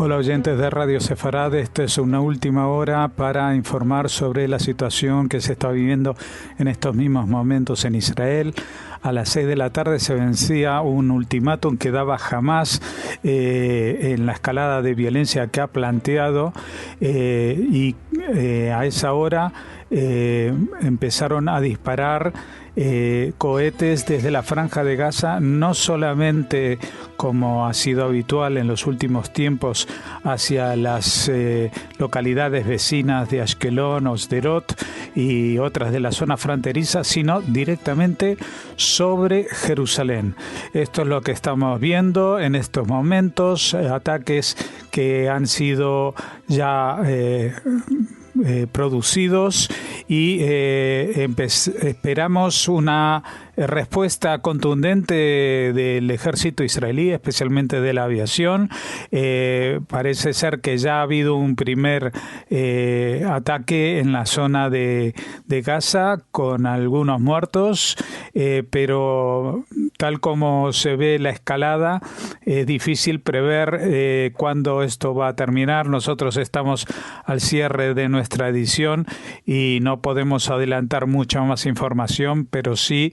Hola oyentes de Radio Sefarad, esta es una última hora para informar sobre la situación que se está viviendo en estos mismos momentos en Israel. A las 6 de la tarde se vencía un ultimátum que daba Hamás en la escalada de violencia que ha planteado y a esa hora empezaron a disparar cohetes desde la Franja de Gaza, no solamente como ha sido habitual en los últimos tiempos hacia las localidades vecinas de Ashkelon o Sderot y otras de la zona fronteriza, sino directamente sobre Jerusalén. Esto es lo que estamos viendo en estos momentos, ataques que han sido ya producidos y esperamos una respuesta contundente del ejército israelí, especialmente de la aviación. Parece ser que ya ha habido un primer ataque en la zona de Gaza con algunos muertos, pero tal como se ve la escalada, es difícil prever cuándo esto va a terminar. Nosotros estamos al cierre de nuestra edición y no podemos adelantar mucha más información, pero sí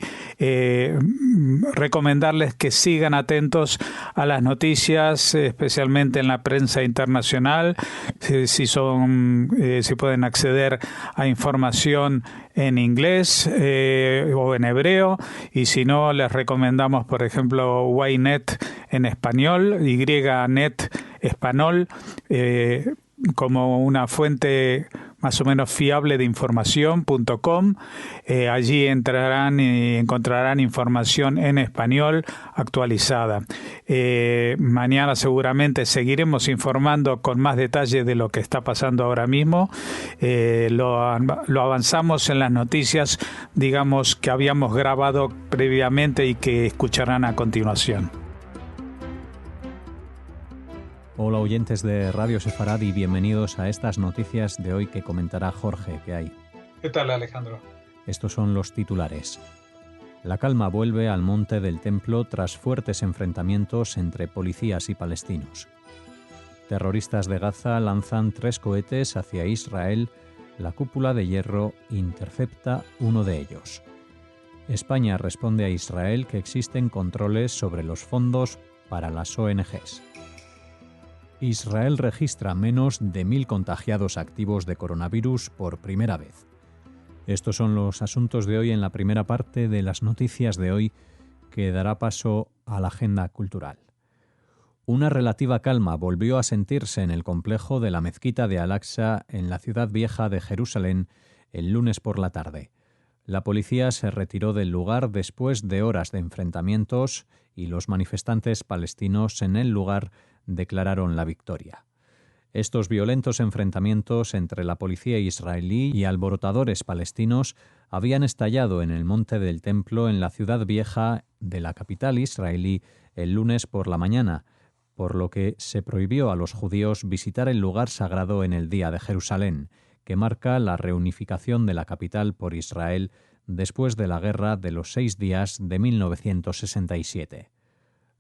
recomendarles que sigan atentos a las noticias, especialmente en la prensa internacional, si pueden acceder a información en inglés o en hebreo, y si no, les recomendamos, por ejemplo, Ynet en español, YNet español, como una fuente más o menos fiable de información.com. Allí entrarán y encontrarán información en español actualizada. Mañana seguramente seguiremos informando con más detalle de lo que está pasando ahora mismo. Lo avanzamos en las noticias, digamos, que habíamos grabado previamente y que escucharán a continuación. Hola oyentes de Radio Sefarad y bienvenidos a estas noticias de hoy que comentará Jorge. ¿Qué hay? ¿Qué tal, Alejandro? Estos son los titulares. La calma vuelve al monte del Templo tras fuertes enfrentamientos entre policías y palestinos. Terroristas de Gaza lanzan 3 cohetes hacia Israel. La cúpula de hierro intercepta uno de ellos. España responde a Israel que existen controles sobre los fondos para las ONGs. Israel registra menos de 1.000 contagiados activos de coronavirus por primera vez. Estos son los asuntos de hoy en la primera parte de las noticias de hoy, que dará paso a la agenda cultural. Una relativa calma volvió a sentirse en el complejo de la mezquita de Al-Aqsa en la ciudad vieja de Jerusalén el lunes por la tarde. La policía se retiró del lugar después de horas de enfrentamientos y los manifestantes palestinos en el lugar declararon la victoria. Estos violentos enfrentamientos entre la policía israelí y alborotadores palestinos habían estallado en el monte del Templo en la ciudad vieja de la capital israelí el lunes por la mañana, por lo que se prohibió a los judíos visitar el lugar sagrado en el Día de Jerusalén, que marca la reunificación de la capital por Israel después de la Guerra de los 6 días de 1967.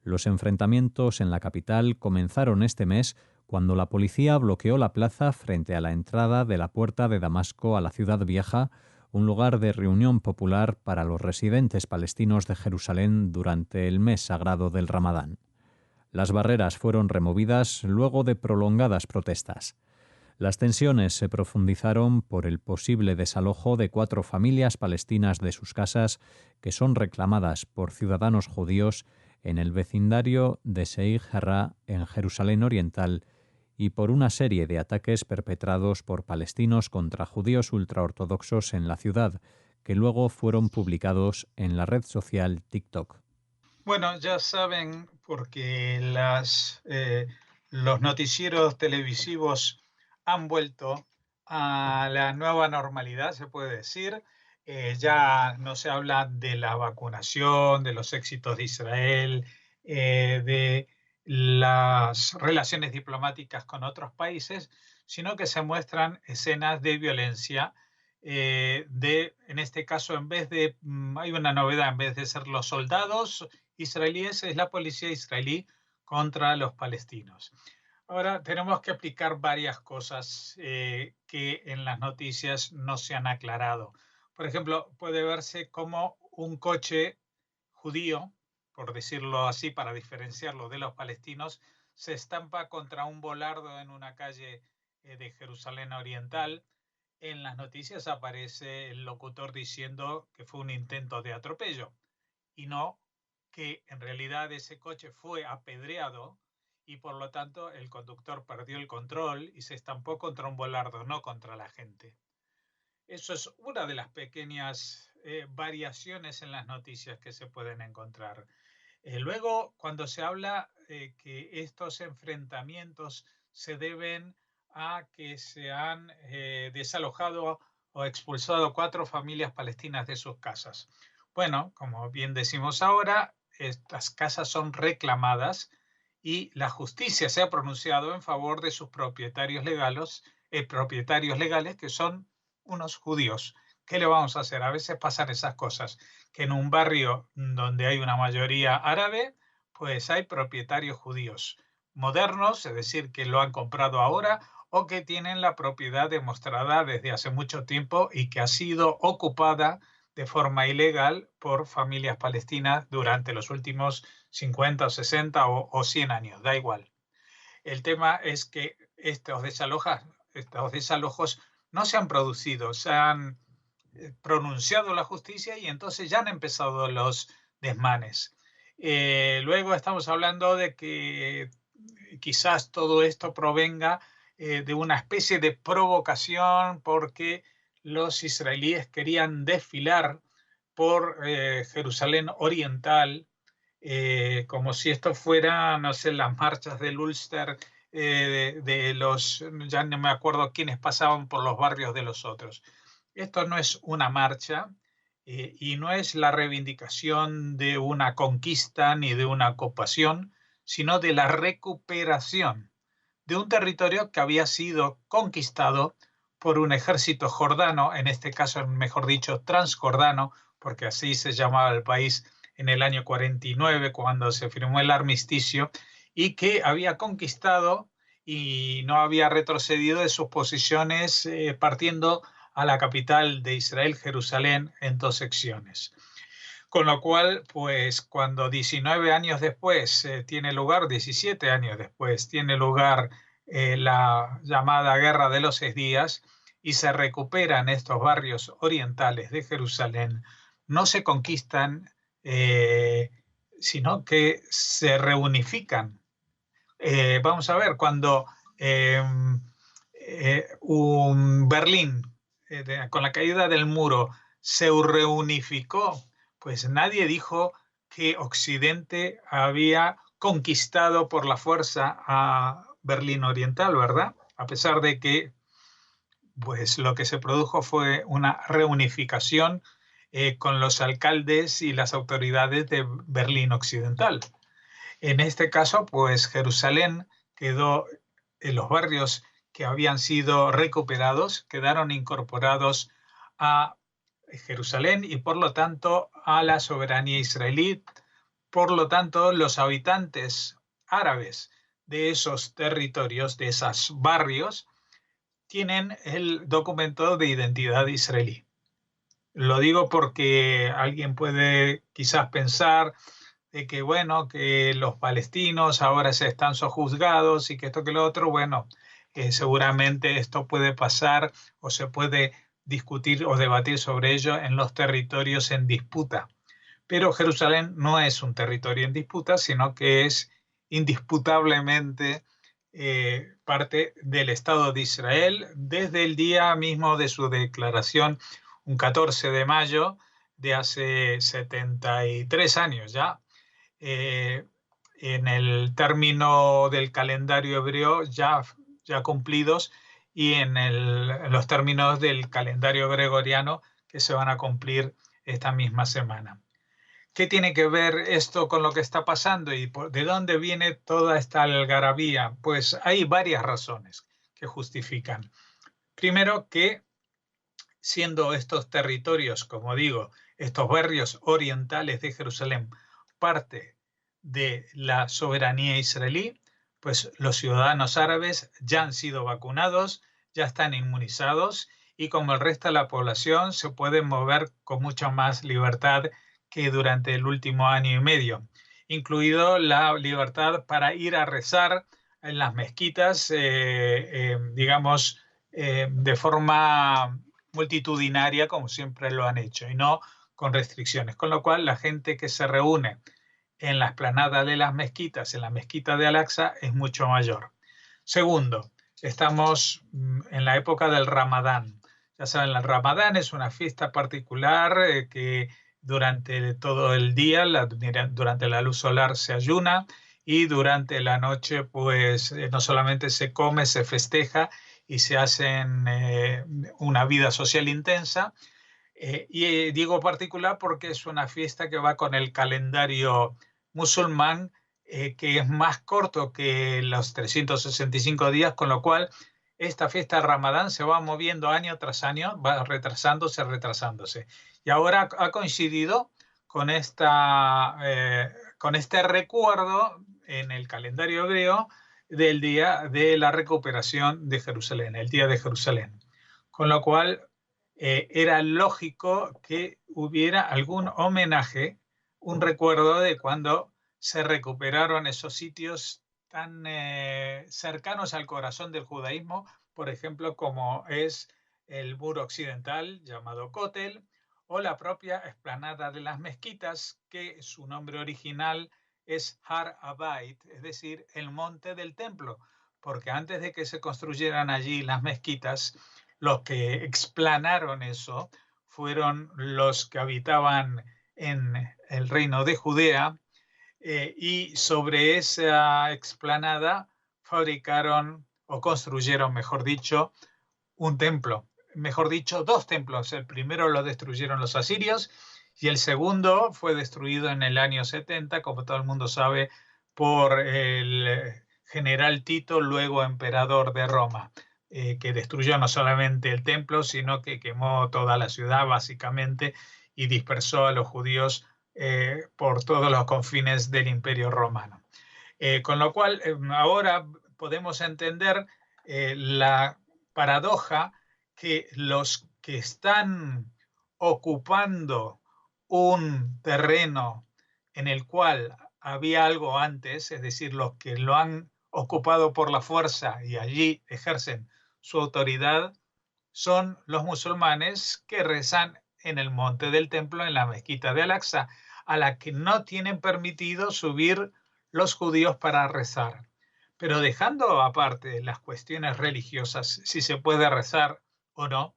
Los enfrentamientos en la capital comenzaron este mes cuando la policía bloqueó la plaza frente a la entrada de la Puerta de Damasco a la Ciudad Vieja, un lugar de reunión popular para los residentes palestinos de Jerusalén durante el mes sagrado del Ramadán. Las barreras fueron removidas luego de prolongadas protestas. Las tensiones se profundizaron por el posible desalojo de 4 familias palestinas de sus casas que son reclamadas por ciudadanos judíos en el vecindario de Sheikh Jarrah en Jerusalén Oriental y por una serie de ataques perpetrados por palestinos contra judíos ultraortodoxos en la ciudad, que luego fueron publicados en la red social TikTok. Bueno, ya saben, porque los noticieros televisivos han vuelto a la nueva normalidad, se puede decir. Ya no se habla de la vacunación, de los éxitos de Israel, de las relaciones diplomáticas con otros países, sino que se muestran escenas de violencia. En este caso, hay una novedad, en vez de ser los soldados israelíes, es la policía israelí contra los palestinos. Ahora tenemos que explicar varias cosas que en las noticias no se han aclarado. Por ejemplo, puede verse como un coche judío, por decirlo así, para diferenciarlo de los palestinos, se estampa contra un volardo en una calle de Jerusalén Oriental. En las noticias aparece el locutor diciendo que fue un intento de atropello y no que en realidad ese coche fue apedreado y por lo tanto el conductor perdió el control y se estampó contra un volardo, no contra la gente. Eso es una de las pequeñas variaciones en las noticias que se pueden encontrar. Luego, cuando se habla que estos enfrentamientos se deben a que se han desalojado o expulsado 4 familias palestinas de sus casas. Bueno, como bien decimos ahora, estas casas son reclamadas y la justicia se ha pronunciado en favor de sus propietarios legales, que son unos judíos. ¿Qué le vamos a hacer? A veces pasan esas cosas, que en un barrio donde hay una mayoría árabe, pues hay propietarios judíos modernos, es decir, que lo han comprado ahora o que tienen la propiedad demostrada desde hace mucho tiempo y que ha sido ocupada de forma ilegal por familias palestinas durante los últimos 50 o 60 o 100 años, da igual. El tema es que estos desalojos no se han producido, se han pronunciado la justicia y entonces ya han empezado los desmanes. Luego estamos hablando de que quizás todo esto provenga de una especie de provocación porque los israelíes querían desfilar por Jerusalén Oriental, como si esto fuera, no sé, las marchas del Ulster, de los, ya no me acuerdo quiénes pasaban por los barrios de los otros. Esto no es una marcha y no es la reivindicación de una conquista ni de una ocupación, sino de la recuperación de un territorio que había sido conquistado por un ejército jordano, en este caso, mejor dicho, transjordano, porque así se llamaba el país en el año 49, cuando se firmó el armisticio, y que había conquistado y no había retrocedido de sus posiciones partiendo a la capital de Israel, Jerusalén, en 2 secciones. Con lo cual, pues cuando 19 años después tiene lugar, 17 años después, tiene lugar la llamada Guerra de los 6 días y se recuperan estos barrios orientales de Jerusalén, no se conquistan, sino que se reunifican. Vamos a ver, cuando Berlín, con la caída del muro, se reunificó, pues nadie dijo que Occidente había conquistado por la fuerza a Berlín Oriental, ¿verdad? A pesar de que pues, lo que se produjo fue una reunificación con los alcaldes y las autoridades de Berlín Occidental. En este caso, pues Jerusalén quedó en los barrios que habían sido recuperados, quedaron incorporados a Jerusalén y por lo tanto a la soberanía israelí. Por lo tanto, los habitantes árabes de esos territorios, de esos barrios, tienen el documento de identidad israelí. Lo digo porque alguien puede quizás pensar de que, bueno, que los palestinos ahora se están sojuzgados y que esto que lo otro, bueno, seguramente esto puede pasar o se puede discutir o debatir sobre ello en los territorios en disputa. Pero Jerusalén no es un territorio en disputa, sino que es indisputablemente parte del Estado de Israel desde el día mismo de su declaración, un 14 de mayo de hace 73 años ya. En el término del calendario hebreo ya cumplidos y en los términos del calendario gregoriano que se van a cumplir esta misma semana. ¿Qué tiene que ver esto con lo que está pasando y de dónde viene toda esta algarabía? Pues hay varias razones que justifican. Primero, que siendo estos territorios, como digo, estos barrios orientales de Jerusalén, parte de la soberanía israelí, pues los ciudadanos árabes ya han sido vacunados, ya están inmunizados y como el resto de la población se pueden mover con mucha más libertad que durante el último año y medio, incluido la libertad para ir a rezar en las mezquitas, digamos, de forma multitudinaria como siempre lo han hecho y no con restricciones, con lo cual la gente que se reúne en la explanada de las mezquitas, en la mezquita de Al-Aqsa, es mucho mayor. Segundo, estamos en la época del Ramadán. Ya saben, el Ramadán es una fiesta particular que durante todo el día, durante la luz solar se ayuna y durante la noche pues no solamente se come, se festeja y se hacen una vida social intensa. Y digo particular porque es una fiesta que va con el calendario musulmán, que es más corto que los 365 días, con lo cual esta fiesta de Ramadán se va moviendo año tras año, va retrasándose. Y ahora ha coincidido con este recuerdo en el calendario hebreo del día de la recuperación de Jerusalén, el día de Jerusalén. Con lo cual era lógico que hubiera algún homenaje, un recuerdo de cuando se recuperaron esos sitios tan cercanos al corazón del judaísmo, por ejemplo, como es el muro occidental llamado Kotel, o la propia explanada de las mezquitas, que su nombre original es Har Habayit, es decir, el monte del templo, porque antes de que se construyeran allí las mezquitas, los que explanaron eso fueron los que habitaban en el reino de Judea, y sobre esa explanada fabricaron o construyeron, mejor dicho, un templo. Mejor dicho, dos templos. El primero lo destruyeron los asirios y el segundo fue destruido en el año 70, como todo el mundo sabe, por el general Tito, luego emperador de Roma, que destruyó no solamente el templo, sino que quemó toda la ciudad básicamente y dispersó a los judíos por todos los confines del Imperio Romano. Con lo cual, ahora podemos entender la paradoja que los que están ocupando un terreno en el cual había algo antes, es decir, los que lo han ocupado por la fuerza y allí ejercen su autoridad, son los musulmanes que rezan en el monte del templo, en la mezquita de Al-Aqsa, a la que no tienen permitido subir los judíos para rezar. Pero dejando aparte las cuestiones religiosas, si se puede rezar o no,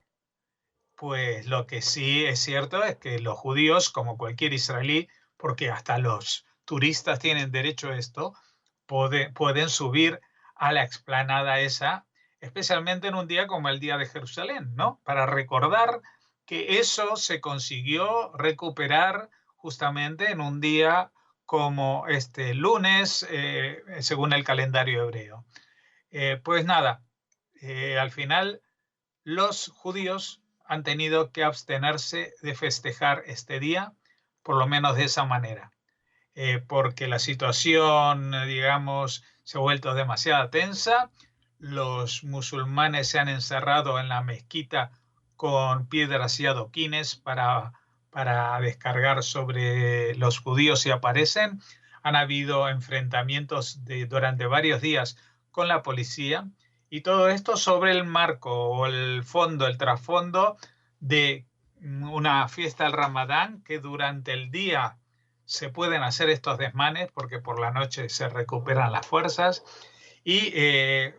pues lo que sí es cierto es que los judíos, como cualquier israelí, porque hasta los turistas tienen derecho a esto, pueden subir a la explanada esa, especialmente en un día como el Día de Jerusalén, ¿no? Para recordar que eso se consiguió recuperar justamente en un día como este lunes, según el calendario hebreo. Pues nada, al final los judíos han tenido que abstenerse de festejar este día, por lo menos de esa manera, porque la situación, digamos, se ha vuelto demasiado tensa. Los musulmanes se han encerrado en la mezquita con piedras y adoquines para descargar sobre los judíos si aparecen. Han habido enfrentamientos durante varios días con la policía, y todo esto sobre el marco o el fondo, el trasfondo de una fiesta del Ramadán, que durante el día se pueden hacer estos desmanes porque por la noche se recuperan las fuerzas, y que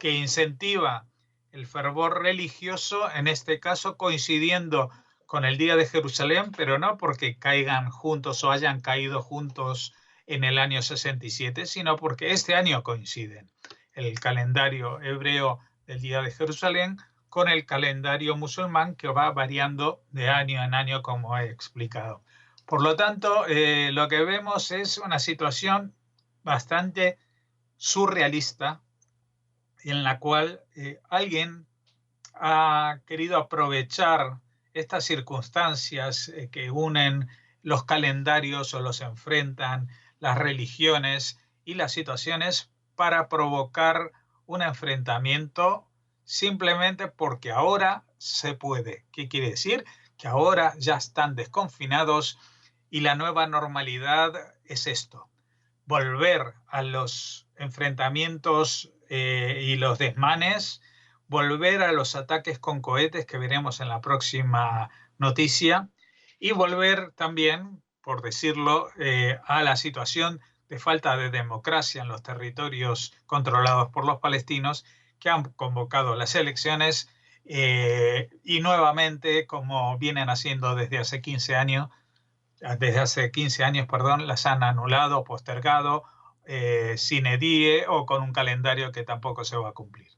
incentiva el fervor religioso, en este caso coincidiendo con el Día de Jerusalén, pero no porque caigan juntos o hayan caído juntos en el año 67, sino porque este año coinciden el calendario hebreo del Día de Jerusalén con el calendario musulmán, que va variando de año en año, como he explicado. Por lo tanto, lo que vemos es una situación bastante surrealista en la cual alguien ha querido aprovechar estas circunstancias que unen los calendarios o los enfrentan, las religiones y las situaciones, para provocar un enfrentamiento simplemente porque ahora se puede. ¿Qué quiere decir? Que ahora ya están desconfinados y la nueva normalidad es esto: volver a los enfrentamientos y los desmanes, volver a los ataques con cohetes que veremos en la próxima noticia, y volver también, por decirlo, a la situación de falta de democracia en los territorios controlados por los palestinos, que han convocado las elecciones y nuevamente, como vienen haciendo desde hace 15 años, las han anulado, postergado, sine die o con un calendario que tampoco se va a cumplir.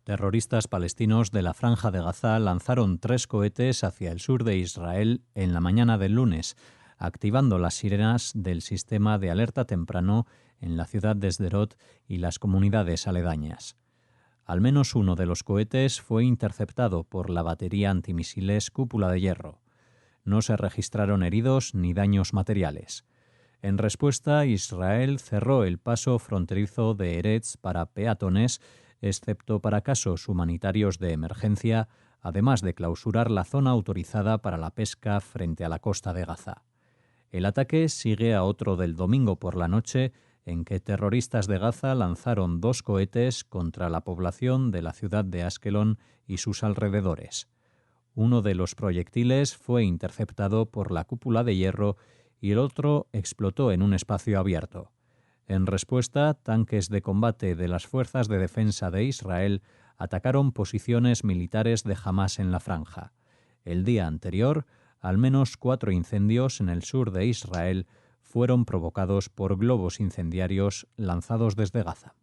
Terroristas palestinos de la Franja de Gaza lanzaron 3 cohetes hacia el sur de Israel en la mañana del lunes, activando las sirenas del sistema de alerta temprano en la ciudad de Sderot y las comunidades aledañas. Al menos uno de los cohetes fue interceptado por la batería antimisiles Cúpula de Hierro. No se registraron heridos ni daños materiales. En respuesta, Israel cerró el paso fronterizo de Eretz para peatones, excepto para casos humanitarios de emergencia, además de clausurar la zona autorizada para la pesca frente a la costa de Gaza. El ataque sigue a otro del domingo por la noche, en que terroristas de Gaza lanzaron 2 cohetes contra la población de la ciudad de Askelon y sus alrededores. Uno de los proyectiles fue interceptado por la Cúpula de Hierro y el otro explotó en un espacio abierto. En respuesta, tanques de combate de las Fuerzas de Defensa de Israel atacaron posiciones militares de Hamás en la franja. El día anterior, al menos 4 incendios en el sur de Israel fueron provocados por globos incendiarios lanzados desde Gaza.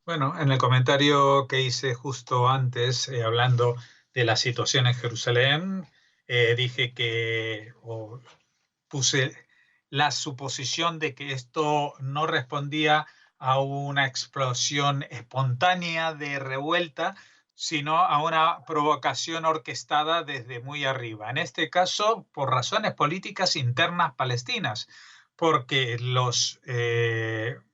Bueno, en el comentario que hice justo antes, hablando de la situación en Jerusalén, dije puse la suposición de que esto no respondía a una explosión espontánea de revuelta, sino a una provocación orquestada desde muy arriba. En este caso, por razones políticas internas palestinas, porque los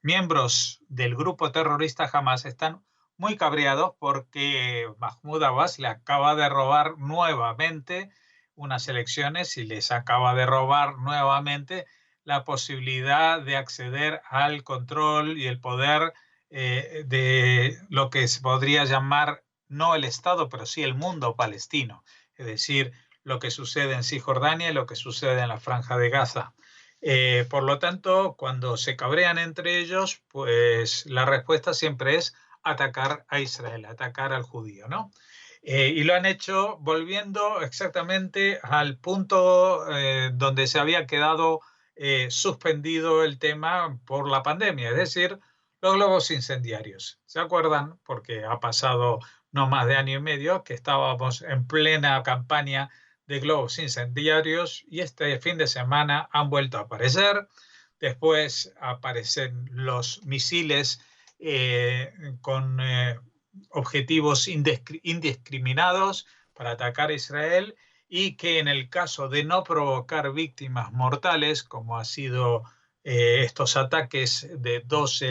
miembros del grupo terrorista Hamás están muy cabreados porque Mahmoud Abbas le acaba de robar nuevamente unas elecciones y les acaba de robar nuevamente la posibilidad de acceder al control y el poder de lo que se podría llamar no el Estado, pero sí el mundo palestino, es decir, lo que sucede en Cisjordania y lo que sucede en la Franja de Gaza. Por lo tanto, cuando se cabrean entre ellos, pues la respuesta siempre es atacar a Israel, atacar al judío, ¿no? Y lo han hecho volviendo exactamente al punto donde se había quedado suspendido el tema por la pandemia, es decir, los globos incendiarios. ¿Se acuerdan? Porque ha pasado no más de año y medio que estábamos en plena campaña de globos incendiarios y este fin de semana han vuelto a aparecer. Después aparecen los misiles con objetivos indiscriminados para atacar a Israel, y que en el caso de no provocar víctimas mortales, como ha sido estos ataques de 2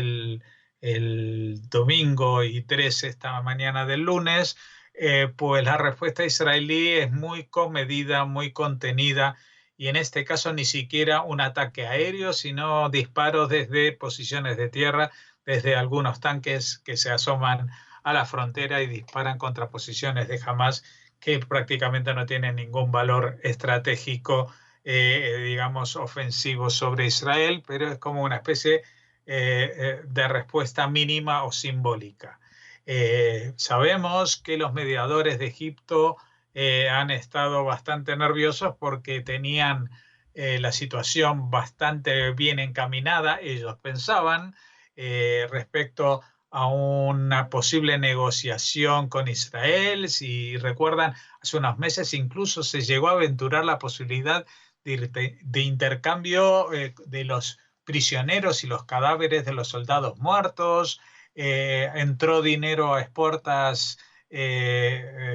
el domingo y 3 esta mañana del lunes, pues la respuesta israelí es muy comedida, muy contenida, y en este caso ni siquiera un ataque aéreo, sino disparos desde posiciones de tierra, desde algunos tanques que se asoman a la frontera y disparan contra posiciones de Hamás que prácticamente no tienen ningún valor estratégico, digamos, ofensivo sobre Israel, pero es como una especie de respuesta mínima o simbólica. Sabemos que los mediadores de Egipto han estado bastante nerviosos porque tenían la situación bastante bien encaminada, ellos pensaban, respecto a una posible negociación con Israel. Si recuerdan, hace unos meses incluso se llegó a aventurar la posibilidad de intercambio de los prisioneros y los cadáveres de los soldados muertos. Entró dinero a expuertas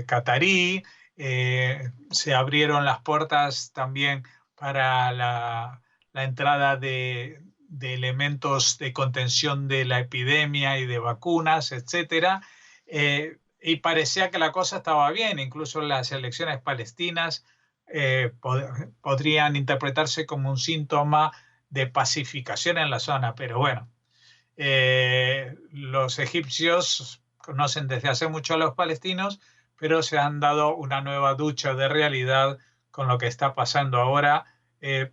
catarí, se abrieron las puertas también para la entrada de elementos de contención de la epidemia y de vacunas, etcétera, y parecía que la cosa estaba bien. Incluso las elecciones palestinas podrían interpretarse como un síntoma de pacificación en la zona, pero bueno, los egipcios conocen desde hace mucho a los palestinos, pero se han dado una nueva ducha de realidad con lo que está pasando ahora,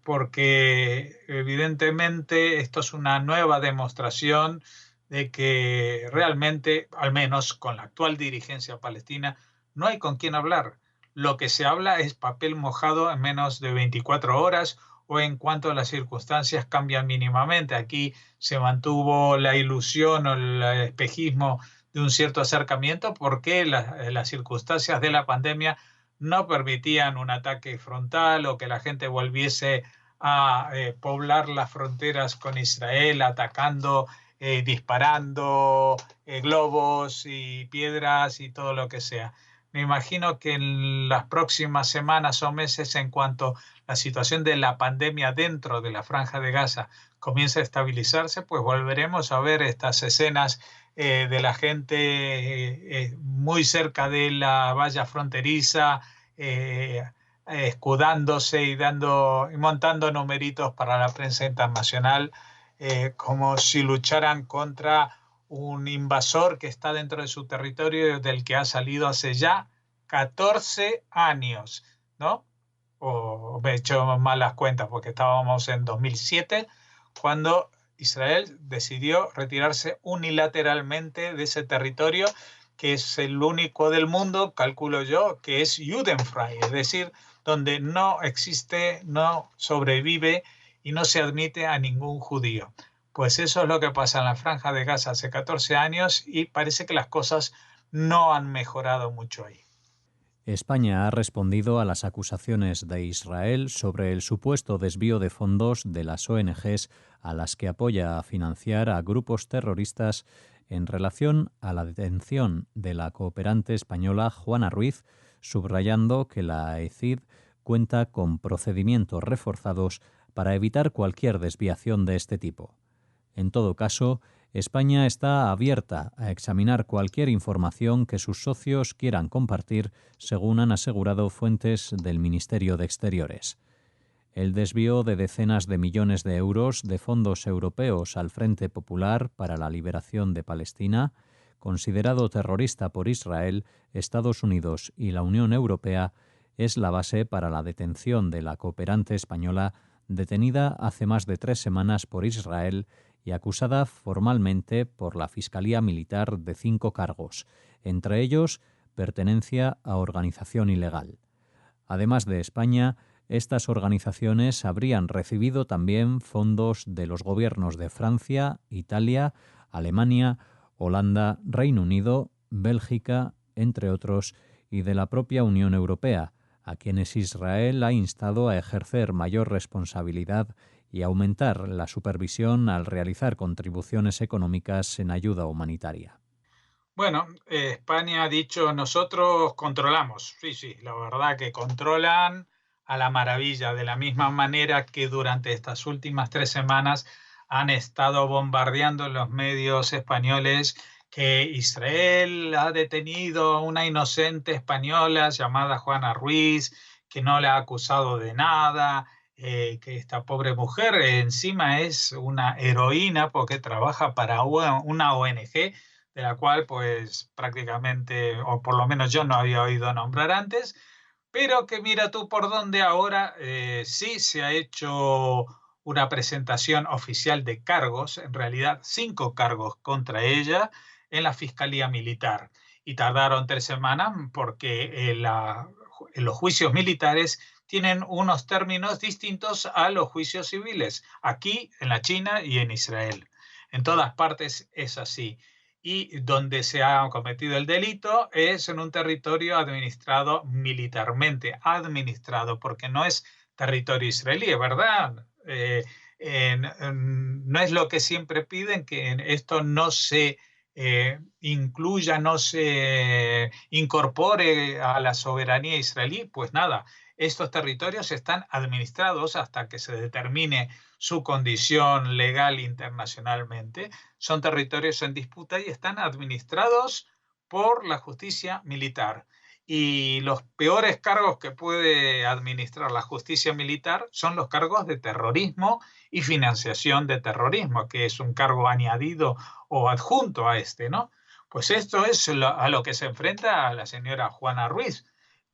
porque evidentemente esto es una nueva demostración de que realmente, al menos con la actual dirigencia palestina, no hay con quién hablar. Lo que se habla es papel mojado en menos de 24 horas o en cuanto las circunstancias cambian mínimamente. Aquí se mantuvo la ilusión o el espejismo de un cierto acercamiento porque las circunstancias de la pandemia no permitían un ataque frontal o que la gente volviese a poblar las fronteras con Israel, atacando, disparando globos y piedras y todo lo que sea. Me imagino que en las próximas semanas o meses, en cuanto la situación de la pandemia dentro de la Franja de Gaza comience a estabilizarse, pues volveremos a ver estas escenas de la gente muy cerca de la valla fronteriza, escudándose y montando numeritos para la prensa internacional, como si lucharan contra un invasor que está dentro de su territorio, del que ha salido hace ya 14 años, ¿no? O me he hecho malas cuentas porque estábamos en 2007, cuando Israel decidió retirarse unilateralmente de ese territorio, que es el único del mundo, calculo yo, que es Judenfrei, es decir, donde no existe, no sobrevive y no se admite a ningún judío. Pues eso es lo que pasa en la Franja de Gaza hace 14 años y parece que las cosas no han mejorado mucho ahí. España ha respondido a las acusaciones de Israel sobre el supuesto desvío de fondos de las ONGs a las que apoya a financiar a grupos terroristas en relación a la detención de la cooperante española Juana Ruiz, subrayando que la AECID cuenta con procedimientos reforzados para evitar cualquier desviación de este tipo. En todo caso, España está abierta a examinar cualquier información que sus socios quieran compartir, según han asegurado fuentes del Ministerio de Exteriores. El desvío de decenas de millones de euros de fondos europeos al Frente Popular para la Liberación de Palestina, considerado terrorista por Israel, Estados Unidos y la Unión Europea, es la base para la detención de la cooperante española detenida hace más de 3 semanas por Israel y acusada formalmente por la Fiscalía Militar de 5 cargos, entre ellos pertenencia a organización ilegal. Además de España, estas organizaciones habrían recibido también fondos de los gobiernos de Francia, Italia, Alemania, Holanda, Reino Unido, Bélgica, entre otros, y de la propia Unión Europea, a quienes Israel ha instado a ejercer mayor responsabilidad y aumentar la supervisión al realizar contribuciones económicas en ayuda humanitaria. Bueno, España ha dicho, nosotros controlamos. Sí, la verdad que controlan a la maravilla, de la misma manera que durante estas últimas 3 semanas han estado bombardeando en los medios españoles que Israel ha detenido a una inocente española llamada Juana Ruiz, que no la ha acusado de nada, que esta pobre mujer encima es una heroína porque trabaja para una ONG de la cual pues prácticamente, o por lo menos yo no había oído nombrar antes, pero que mira tú por dónde ahora sí se ha hecho una presentación oficial de cargos, en realidad 5 cargos contra ella en la Fiscalía Militar. Y tardaron 3 semanas porque los juicios militares tienen unos términos distintos a los juicios civiles, aquí, en la China y en Israel. En todas partes es así. Y donde se ha cometido el delito es en un territorio administrado militarmente, porque no es territorio israelí, ¿verdad? No es lo que siempre piden, que esto no se incluya, no se incorpore a la soberanía israelí. Pues nada, estos territorios están administrados hasta que se determine su condición legal internacionalmente. Son territorios en disputa y están administrados por la justicia militar. Y los peores cargos que puede administrar la justicia militar son los cargos de terrorismo y financiación de terrorismo, que es un cargo añadido o adjunto a este, ¿no? Pues esto es a lo que se enfrenta la señora Juana Ruiz,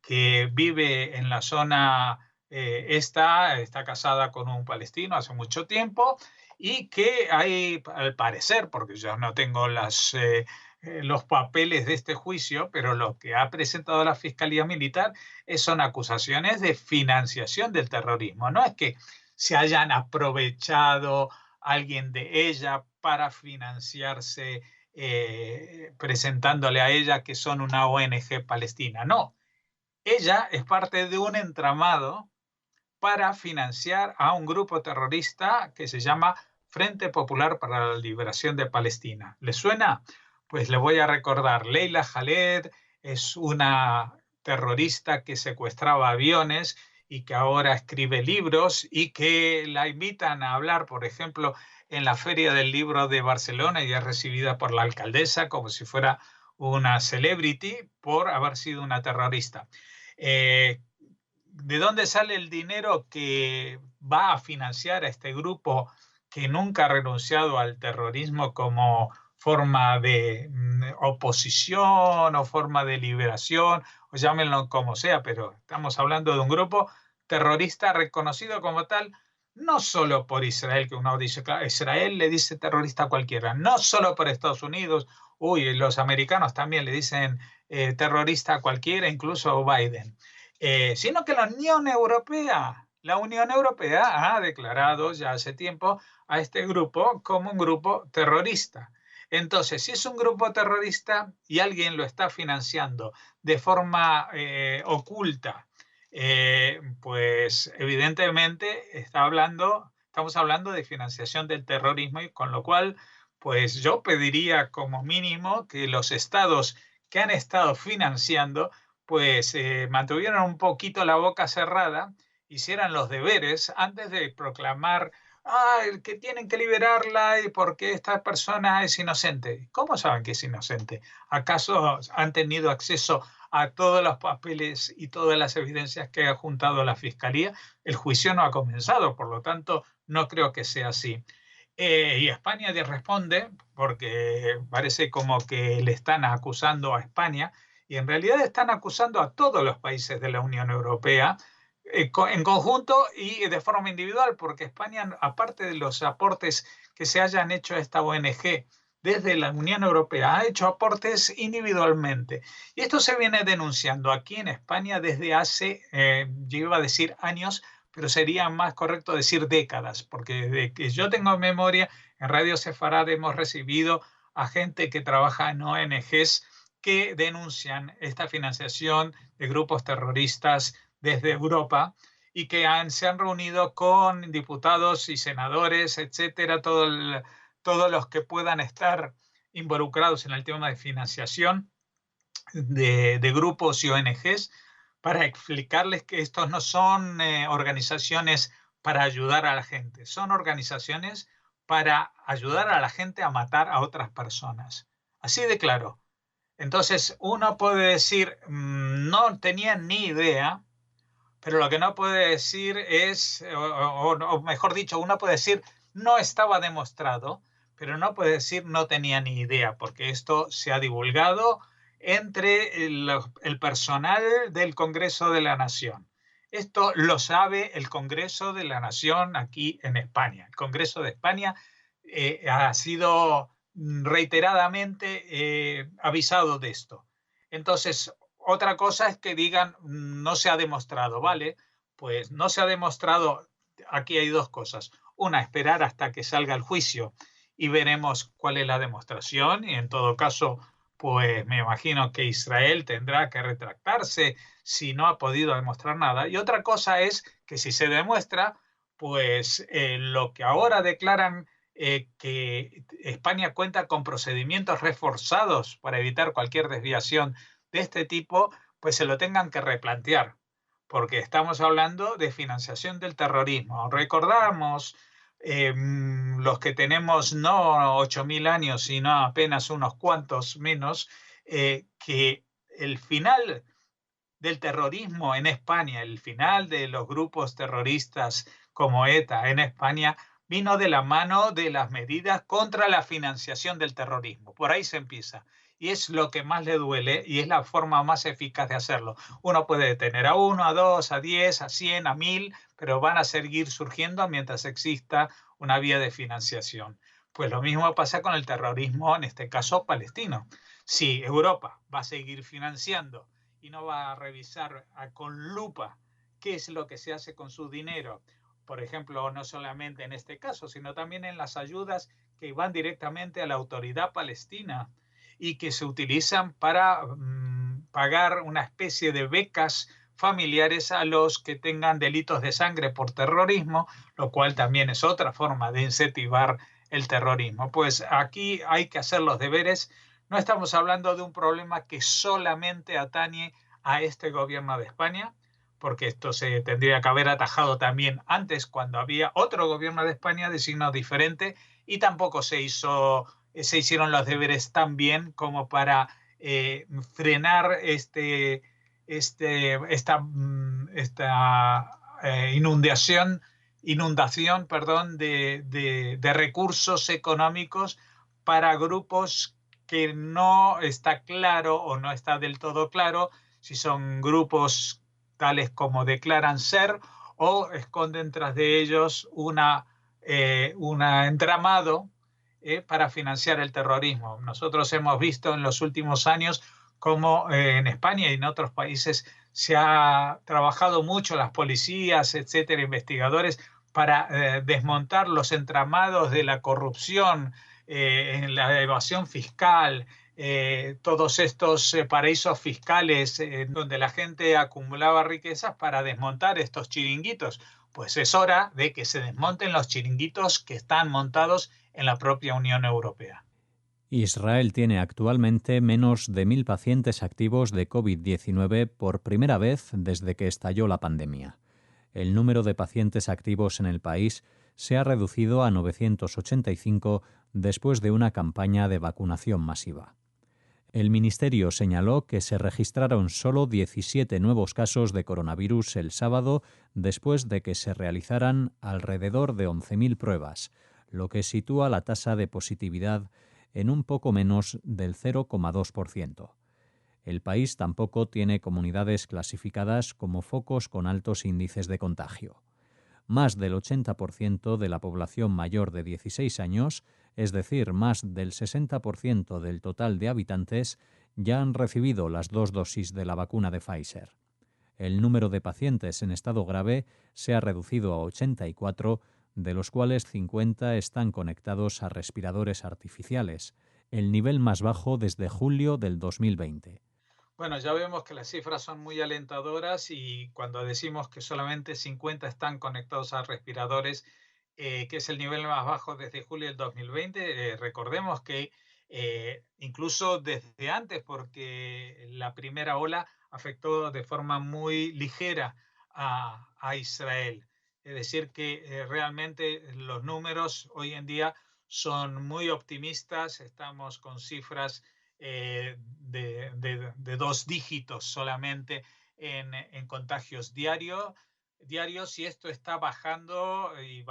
que vive en la zona está casada con un palestino hace mucho tiempo y que hay, al parecer, porque yo no tengo los papeles de este juicio, pero lo que ha presentado la Fiscalía Militar son acusaciones de financiación del terrorismo. No es que se hayan aprovechado alguien de ella para financiarse, presentándole a ella que son una ONG palestina. No, ella es parte de un entramado para financiar a un grupo terrorista que se llama Frente Popular para la Liberación de Palestina. ¿Le suena? Pues le voy a recordar. Leila Khaled es una terrorista que secuestraba aviones y que ahora escribe libros y que la invitan a hablar, por ejemplo, en la Feria del Libro de Barcelona y es recibida por la alcaldesa como si fuera una celebrity por haber sido una terrorista. ¿De dónde sale el dinero que va a financiar a este grupo que nunca ha renunciado al terrorismo como forma de oposición o forma de liberación, o llámenlo como sea, pero estamos hablando de un grupo terrorista reconocido como tal, no solo por Israel, que uno dice, claro, Israel le dice terrorista a cualquiera, no solo por Estados Unidos, los americanos también le dicen terrorista a cualquiera, incluso Biden. Sino que la Unión Europea ha declarado ya hace tiempo a este grupo como un grupo terrorista. Entonces, si es un grupo terrorista y alguien lo está financiando de forma oculta, pues evidentemente estamos hablando de financiación del terrorismo y con lo cual, pues yo pediría como mínimo que los estados que han estado financiando pues mantuvieran un poquito la boca cerrada, hicieran los deberes antes de proclamar que tienen que liberarla y porque esta persona es inocente. ¿Cómo saben que es inocente? ¿Acaso han tenido acceso a todos los papeles y todas las evidencias que ha juntado la Fiscalía? El juicio no ha comenzado, por lo tanto, no creo que sea así. Y España responde porque parece como que le están acusando a España y en realidad están acusando a todos los países de la Unión Europea en conjunto y de forma individual, porque España, aparte de los aportes que se hayan hecho a esta ONG desde la Unión Europea, ha hecho aportes individualmente. Y esto se viene denunciando aquí en España desde hace, yo iba a decir años, pero sería más correcto decir décadas, porque desde que yo tengo memoria, en Radio Sefarad hemos recibido a gente que trabaja en ONGs que denuncian esta financiación de grupos terroristas desde Europa y que se han reunido con diputados y senadores, etcétera, todos los que puedan estar involucrados en el tema de financiación de grupos y ONGs para explicarles que estos no son organizaciones para ayudar a la gente, son organizaciones para ayudar a la gente a matar a otras personas. Así de claro. Entonces, uno puede decir, no tenía ni idea, pero lo que no puede decir es, o mejor dicho, uno puede decir, no estaba demostrado, pero no puede decir, no tenía ni idea, porque esto se ha divulgado entre el personal del Congreso de la Nación. Esto lo sabe el Congreso de la Nación aquí en España. El Congreso de España ha sido reiteradamente avisado de esto. Entonces, otra cosa es que digan no se ha demostrado, ¿vale? Pues no se ha demostrado. Aquí hay dos cosas. Una, esperar hasta que salga el juicio y veremos cuál es la demostración y en todo caso, pues me imagino que Israel tendrá que retractarse si no ha podido demostrar nada. Y otra cosa es que si se demuestra, pues lo que ahora declaran que España cuenta con procedimientos reforzados para evitar cualquier desviación de este tipo, pues se lo tengan que replantear. porque estamos hablando de financiación del terrorismo. Recordamos, los que tenemos no 8.000 años, sino apenas unos cuantos menos, que el final del terrorismo en España, el final de los grupos terroristas como ETA en España, vino de la mano de las medidas contra la financiación del terrorismo. Por ahí se empieza. Y es lo que más le duele y es la forma más eficaz de hacerlo. Uno puede detener a 1, a 2, a 10, a 100, a 1.000, pero van a seguir surgiendo mientras exista una vía de financiación. Pues lo mismo pasa con el terrorismo, en este caso palestino. Si Europa va a seguir financiando y no va a revisar con lupa qué es lo que se hace con su dinero, por ejemplo, no solamente en este caso, sino también en las ayudas que van directamente a la autoridad palestina y que se utilizan para pagar una especie de becas familiares a los que tengan delitos de sangre por terrorismo, lo cual también es otra forma de incentivar el terrorismo. Pues aquí hay que hacer los deberes. No estamos hablando de un problema que solamente atañe a este gobierno de España, porque esto se tendría que haber atajado también antes, cuando había otro gobierno de España de signo diferente, y tampoco se hicieron los deberes tan bien como para frenar esta inundación, perdón, de recursos económicos para grupos que no está claro o no está del todo claro si son grupos tales como declaran ser o esconden tras de ellos un entramado para financiar el terrorismo. Nosotros hemos visto en los últimos años cómo en España y en otros países se ha trabajado mucho las policías, etcétera, investigadores, para desmontar los entramados de la corrupción, en la evasión fiscal, todos estos paraísos fiscales donde la gente acumulaba riquezas para desmontar estos chiringuitos. Pues es hora de que se desmonten los chiringuitos que están montados en la propia Unión Europea. Israel tiene actualmente menos de 1.000 pacientes activos de COVID-19 por primera vez desde que estalló la pandemia. El número de pacientes activos en el país se ha reducido a 985 después de una campaña de vacunación masiva. El ministerio señaló que se registraron solo 17 nuevos casos de coronavirus el sábado después de que se realizaran alrededor de 11.000 pruebas, lo que sitúa la tasa de positividad en un poco menos del 0,2%. El país tampoco tiene comunidades clasificadas como focos con altos índices de contagio. Más del 80% de la población mayor de 16 años, es decir, más del 60% del total de habitantes, ya han recibido las 2 dosis de la vacuna de Pfizer. El número de pacientes en estado grave se ha reducido a 84, de los cuales 50 están conectados a respiradores artificiales, el nivel más bajo desde julio del 2020. Bueno, ya vemos que las cifras son muy alentadoras y cuando decimos que solamente 50 están conectados a respiradores, que es el nivel más bajo desde julio del 2020, recordemos que incluso desde antes, porque la primera ola afectó de forma muy ligera a Israel. Es decir, que realmente los números hoy en día son muy optimistas, estamos con cifras de 2 dígitos solamente en contagios diarios, y esto está bajando y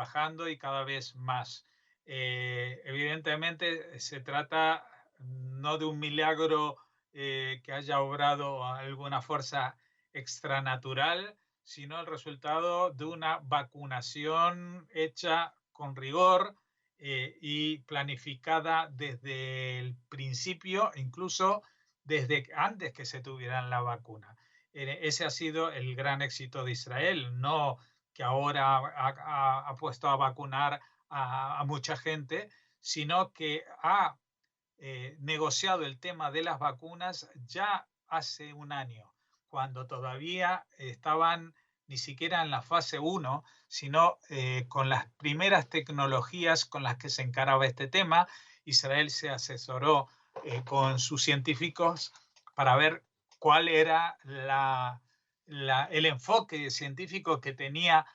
cada vez más. Evidentemente se trata no de un milagro que haya obrado alguna fuerza extranatural, sino el resultado de una vacunación hecha con rigor, y planificada desde el principio, incluso desde antes que se tuviera la vacuna. Ese ha sido el gran éxito de Israel, no que ahora ha puesto a vacunar a mucha gente, sino que ha negociado el tema de las vacunas ya hace un año, cuando todavía estaban ni siquiera en la fase 1, sino con las primeras tecnologías con las que se encaraba este tema. Israel se asesoró con sus científicos para ver cuál era el enfoque científico que tenía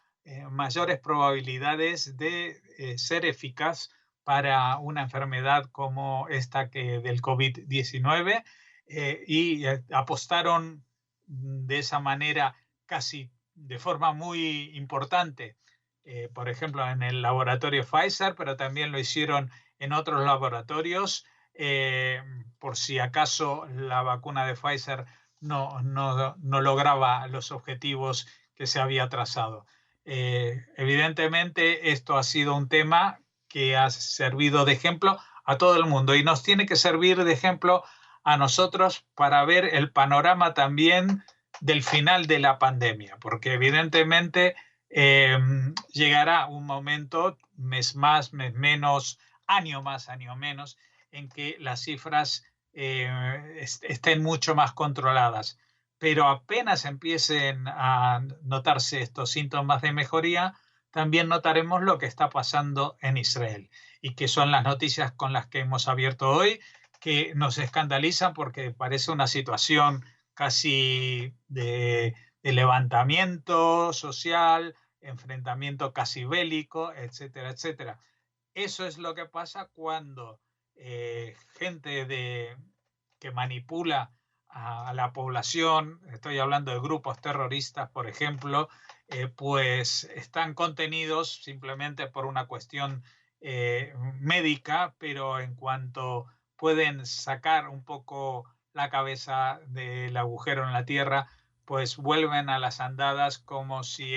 mayores probabilidades de ser eficaz para una enfermedad como esta del COVID-19 y apostaron de esa manera casi de forma muy importante, por ejemplo, en el laboratorio Pfizer, pero también lo hicieron en otros laboratorios, por si acaso la vacuna de Pfizer no lograba los objetivos que se había trazado. Evidentemente, esto ha sido un tema que ha servido de ejemplo a todo el mundo y nos tiene que servir de ejemplo a nosotros para ver el panorama también del final de la pandemia, porque evidentemente llegará un momento, mes más, mes menos, año más, año menos, en que las cifras estén mucho más controladas. Pero apenas empiecen a notarse estos síntomas de mejoría, también notaremos lo que está pasando en Israel y que son las noticias con las que hemos abierto hoy, que nos escandalizan porque parece una situación casi de levantamiento social, enfrentamiento casi bélico, etcétera, etcétera. Eso es lo que pasa cuando gente que manipula a la población, estoy hablando de grupos terroristas, por ejemplo, pues están contenidos simplemente por una cuestión médica, pero en cuanto pueden sacar un poco la cabeza del agujero en la tierra, pues vuelven a las andadas como si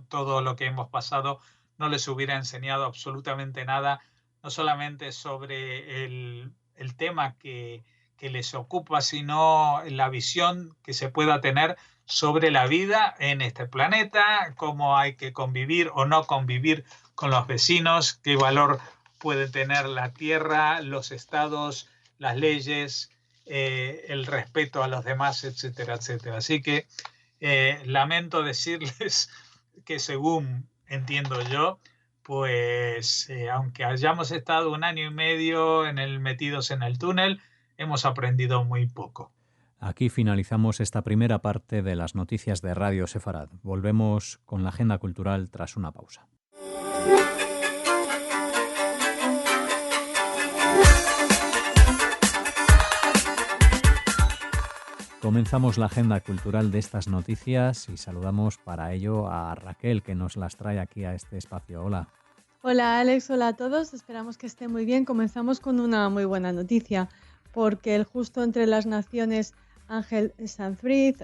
todo lo que hemos pasado no les hubiera enseñado absolutamente nada, no solamente sobre el tema que les ocupa, sino la visión que se pueda tener sobre la vida en este planeta, cómo hay que convivir o no convivir con los vecinos, qué valor puede tener la tierra, los estados, las leyes, el respeto a los demás, etcétera, etcétera. Así que lamento decirles que según entiendo yo, pues aunque hayamos estado 1 año y medio metidos en el túnel, hemos aprendido muy poco. Aquí finalizamos esta primera parte de las noticias de Radio Sefarad. Volvemos con la agenda cultural tras una pausa. Comenzamos la agenda cultural de estas noticias y saludamos para ello a Raquel, que nos las trae aquí a este espacio. Hola. Hola Alex, hola a todos, esperamos que estén muy bien. Comenzamos con una muy buena noticia, porque el Justo entre las Naciones Ángel Sanz-Briz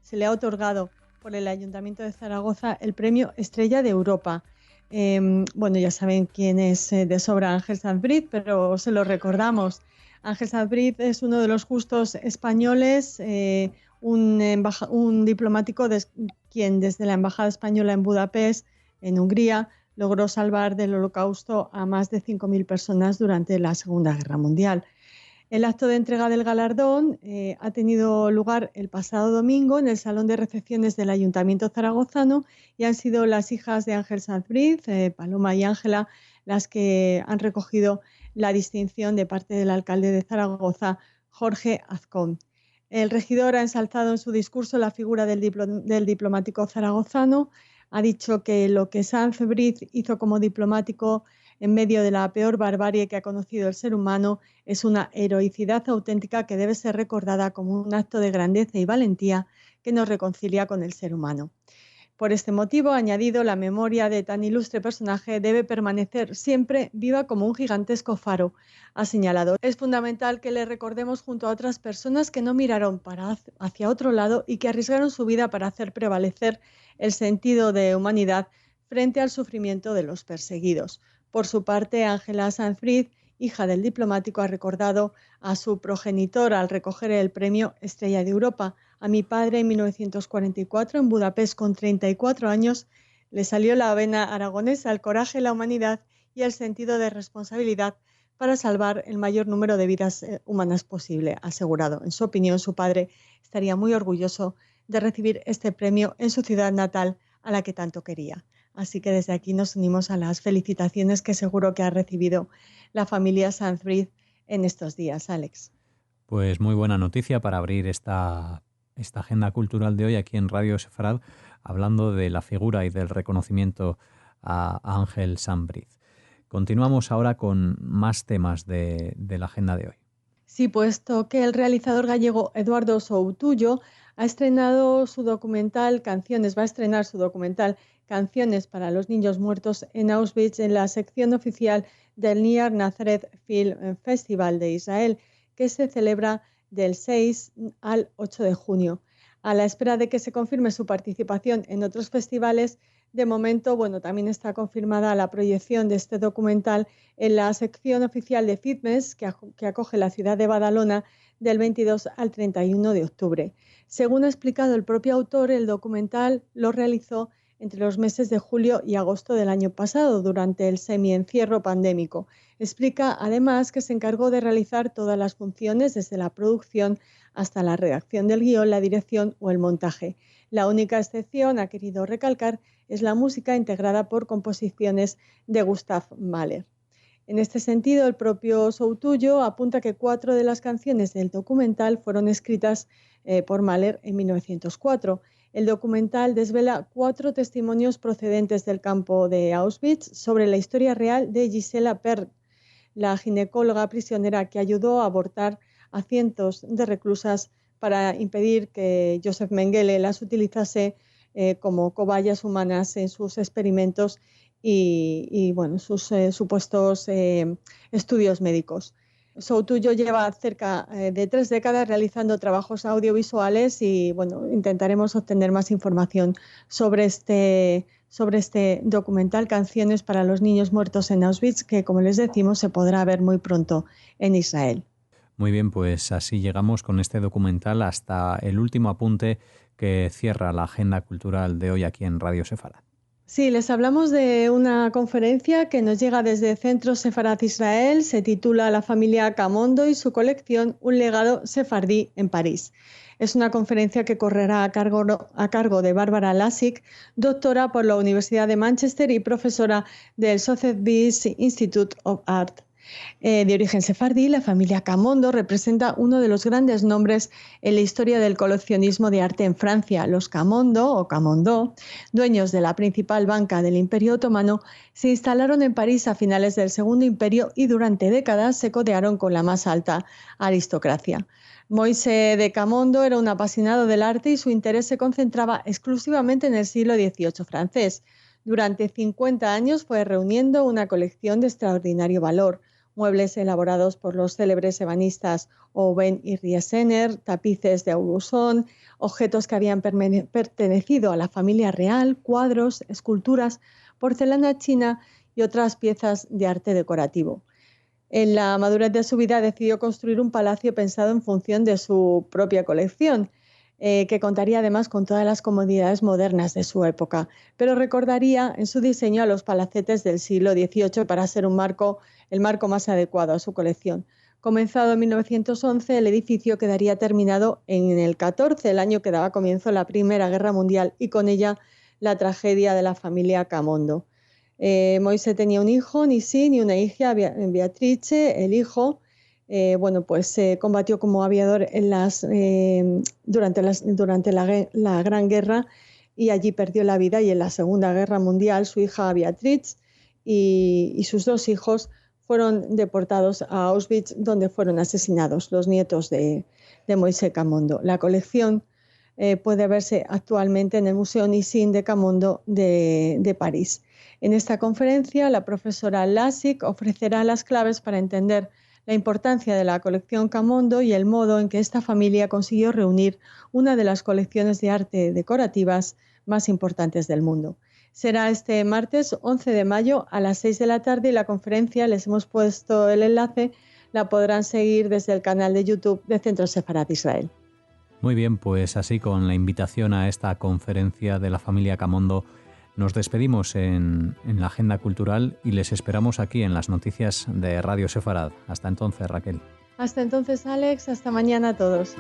se le ha otorgado por el Ayuntamiento de Zaragoza el premio Estrella de Europa. Bueno, ya saben quién es de sobra Ángel Sanz-Briz, pero se lo recordamos. Ángel Sanz-Briz es uno de los justos españoles, un diplomático quien desde la Embajada Española en Budapest, en Hungría, logró salvar del Holocausto a más de 5.000 personas durante la Segunda Guerra Mundial. El acto de entrega del galardón ha tenido lugar el pasado domingo en el Salón de Recepciones del Ayuntamiento zaragozano y han sido las hijas de Ángel Sanz-Briz, Paloma y Ángela, las que han recogido la distinción de parte del alcalde de Zaragoza, Jorge Azcón. El regidor ha ensalzado en su discurso la figura del diplomático zaragozano. Ha dicho que lo que Sanz-Briz hizo como diplomático en medio de la peor barbarie que ha conocido el ser humano es una heroicidad auténtica que debe ser recordada como un acto de grandeza y valentía que nos reconcilia con el ser humano. Por este motivo, ha añadido, la memoria de tan ilustre personaje debe permanecer siempre viva como un gigantesco faro. Ha señalado, es fundamental que le recordemos junto a otras personas que no miraron hacia otro lado y que arriesgaron su vida para hacer prevalecer el sentido de humanidad frente al sufrimiento de los perseguidos. Por su parte, Ángela Sanz-Briz, hija del diplomático, ha recordado a su progenitor al recoger el premio Estrella de Europa. A mi padre en 1944 en Budapest con 34 años le salió la vena aragonesa, el coraje, la humanidad y el sentido de responsabilidad para salvar el mayor número de vidas humanas posible, ha asegurado. En su opinión, su padre estaría muy orgulloso de recibir este premio en su ciudad natal a la que tanto quería. Así que desde aquí nos unimos a las felicitaciones que seguro que ha recibido la familia Sanz-Briz en estos días, Alex. Pues muy buena noticia para abrir esta esta agenda cultural de hoy aquí en Radio Sefarad, hablando de la figura y del reconocimiento a Ángel Sanbrid. Continuamos ahora con más temas de la agenda de hoy. Sí, puesto que el realizador gallego Eduardo Soutullo va a estrenar su documental Canciones para los niños muertos en Auschwitz en la sección oficial del Ner Nazareth Film Festival de Israel, que se celebra del 6 al 8 de junio. A la espera de que se confirme su participación en otros festivales, de momento, también está confirmada la proyección de este documental en la sección oficial de Fitness que acoge la ciudad de Badalona del 22 al 31 de octubre. Según ha explicado el propio autor, el documental lo realizó entre los meses de julio y agosto del año pasado, durante el semiencierro pandémico. Explica además que se encargó de realizar todas las funciones, desde la producción hasta la redacción del guión, la dirección o el montaje. La única excepción, ha querido recalcar, es la música integrada por composiciones de Gustav Mahler. En este sentido, el propio Soutullo apunta que 4 de las canciones del documental fueron escritas por Mahler en 1904. El documental desvela 4 testimonios procedentes del campo de Auschwitz sobre la historia real de Gisela Perl, la ginecóloga prisionera que ayudó a abortar a cientos de reclusas para impedir que Joseph Mengele las utilizase como cobayas humanas en sus experimentos y sus supuestos estudios médicos. Soutullo lleva cerca de 3 décadas realizando trabajos audiovisuales y intentaremos obtener más información sobre este documental Canciones para los niños muertos en Auschwitz, que, como les decimos, se podrá ver muy pronto en Israel. Muy bien, pues así llegamos con este documental hasta el último apunte que cierra la agenda cultural de hoy aquí en Radio Sefarad. Sí, les hablamos de una conferencia que nos llega desde Centro Sefarad Israel. Se titula La familia Camondo y su colección, un legado sefardí en París. Es una conferencia que correrá a cargo de Barbara Lassig, doctora por la Universidad de Manchester y profesora del Sotheby's Institute of Art. De origen sefardí, la familia Camondo representa uno de los grandes nombres en la historia del coleccionismo de arte en Francia. Los Camondo o Camondo, dueños de la principal banca del Imperio Otomano, se instalaron en París a finales del Segundo Imperio y durante décadas se codearon con la más alta aristocracia. Moïse de Camondo era un apasionado del arte y su interés se concentraba exclusivamente en el siglo XVIII francés. Durante 50 años fue reuniendo una colección de extraordinario valor: muebles elaborados por los célebres ebanistas Aubin y Riesener, tapices de Aubusson, objetos que habían pertenecido a la familia real, cuadros, esculturas, porcelana china y otras piezas de arte decorativo. En la madurez de su vida decidió construir un palacio pensado en función de su propia colección, que contaría además con todas las comodidades modernas de su época, pero recordaría en su diseño a los palacetes del siglo XVIII para ser el marco más adecuado a su colección. Comenzado en 1911, el edificio quedaría terminado en el 14, el año que daba comienzo la Primera Guerra Mundial y con ella la tragedia de la familia Camondo. Moïse tenía un hijo, Nissin, y una hija, Beatrice. El hijo combatió como aviador durante la Gran Guerra y allí perdió la vida, y en la Segunda Guerra Mundial su hija Beatriz y sus 2 hijos fueron deportados a Auschwitz, donde fueron asesinados, los nietos de Moïse Camondo. La colección puede verse actualmente en el Museo Nissin de Camondo de París. En esta conferencia, la profesora Lassig ofrecerá las claves para entender la importancia de la colección Camondo y el modo en que esta familia consiguió reunir una de las colecciones de arte decorativas más importantes del mundo. Será este martes 11 de mayo a las 6 de la tarde y la conferencia, les hemos puesto el enlace, la podrán seguir desde el canal de YouTube de Centro Sefarad Israel. Muy bien, pues así con la invitación a esta conferencia de la familia Camondo nos despedimos en la agenda cultural y les esperamos aquí en las noticias de Radio Sefarad. Hasta entonces, Raquel. Hasta entonces, Alex. Hasta mañana a todos.